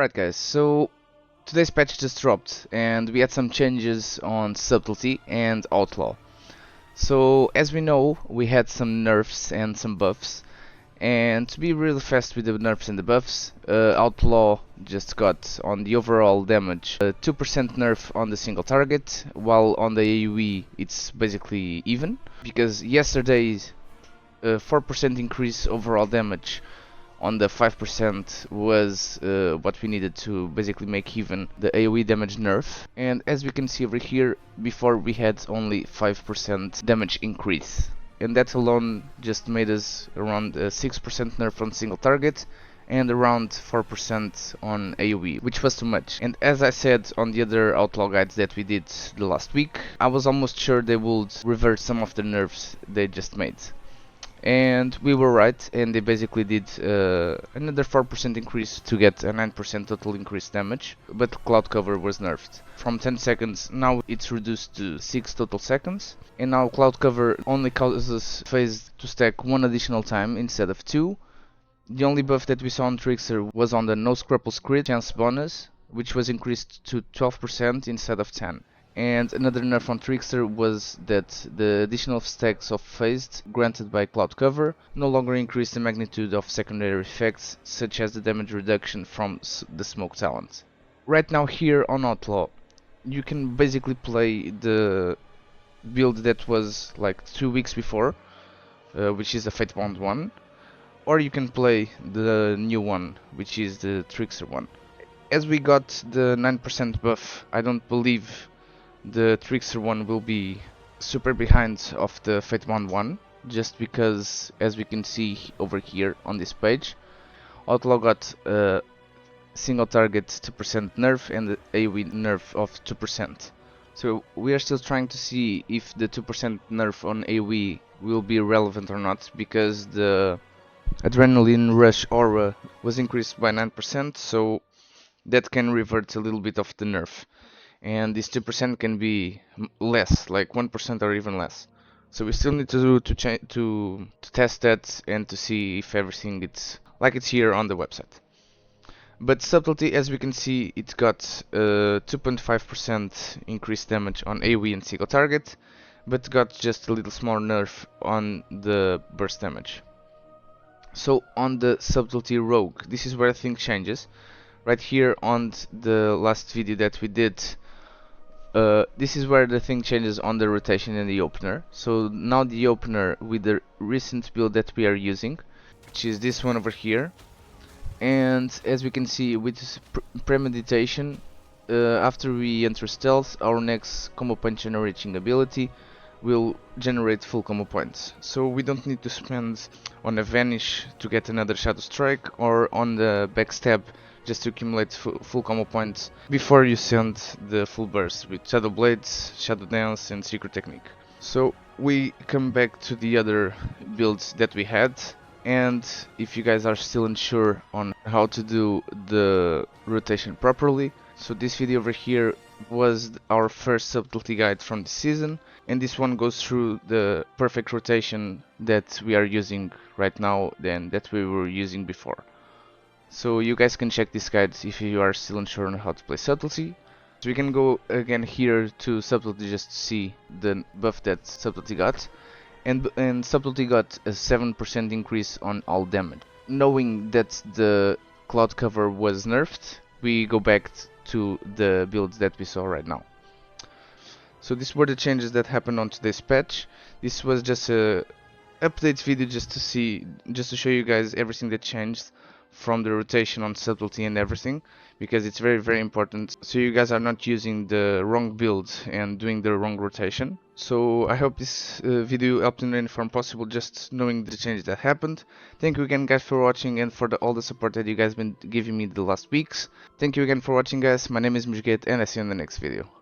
Right guys, so today's patch just dropped and we had some changes on Subtlety and Outlaw. So as we know, we had some nerfs and some buffs, and to be really fast with the nerfs and the buffs, Outlaw just got on the overall damage 2% nerf on the single target, while on the AoE it's basically even, because yesterday's 4% increase overall damage on the 5% was what we needed to basically make even the AoE damage nerf. And as we can see over here, before we had only 5% damage increase. And that alone just made us around 6% nerf on single target and around 4% on AoE, which was too much. And as I said on the other Outlaw guides that we did the last week, I was almost sure they would revert some of the nerfs they just made. And we were right, and they basically did another 4% increase to get a 9% total increase damage, but cloud cover was nerfed. From 10 seconds, now it's reduced to 6 total seconds, and now cloud cover only causes phase to stack 1 additional time instead of 2. The only buff that we saw on Trickster was on the no scruples crit chance bonus, which was increased to 12% instead of 10. And another nerf on Trickster was that the additional stacks of phased granted by cloud cover no longer increase the magnitude of secondary effects, such as the damage reduction from the smoke talent. Right now here on Outlaw, you can basically play the build that was like 2 weeks before, which is the Fatebound one, or you can play the new one, which is the Trickster one. As we got the 9% buff, I don't believe the Trickster one will be super behind of the Fatebound one, just because, as we can see over here on this page, Outlaw got a single target 2% nerf and the AoE nerf of 2%. So we are still trying to see if the 2% nerf on AoE will be relevant or not, because the Adrenaline Rush aura was increased by 9%, so that can revert a little bit of the nerf. And this 2% can be less, like 1% or even less. So we still need to test that and to see if everything it's like it's here on the website. But Subtlety, as we can see, it got 2.5% increased damage on AoE and single target, but got just a little small nerf on the burst damage. So on the Subtlety Rogue, this is where things changes. Right here on the last video that we did, this is where the thing changes on the rotation and the opener. So now the opener with the recent build that we are using, which is this one over here, and as we can see with premeditation, after we enter stealth, our next combo point generating ability will generate full combo points. So we don't need to spend on a vanish to get another shadow strike, or on the backstab just to accumulate full combo points before you send the full burst with Shadow Blades, Shadow Dance and Secret Technique. So we come back to the other builds that we had, and if you guys are still unsure on how to do the rotation properly, so this video over here was our first Subtlety guide from the season, and this one goes through the perfect rotation that we are using right now and that we were using before. So you guys can check this guide if you are still unsure on how to play Subtlety. So we can go again here to Subtlety just to see the buff that Subtlety got. And Subtlety got a 7% increase on all damage. Knowing that the cloud cover was nerfed, we go back to the builds that we saw right now. So these were the changes that happened on today's patch. This was just a update video just to show you guys everything that changed from the rotation on Subtlety and everything, because it's very important so you guys are not using the wrong build and doing the wrong rotation. So I hope this video helped in any form possible, just knowing the changes that happened. Thank you again guys for watching and for all the support that you guys been giving me the last weeks. Thank you again for watching guys. My name is Mujget and I see you in the next video.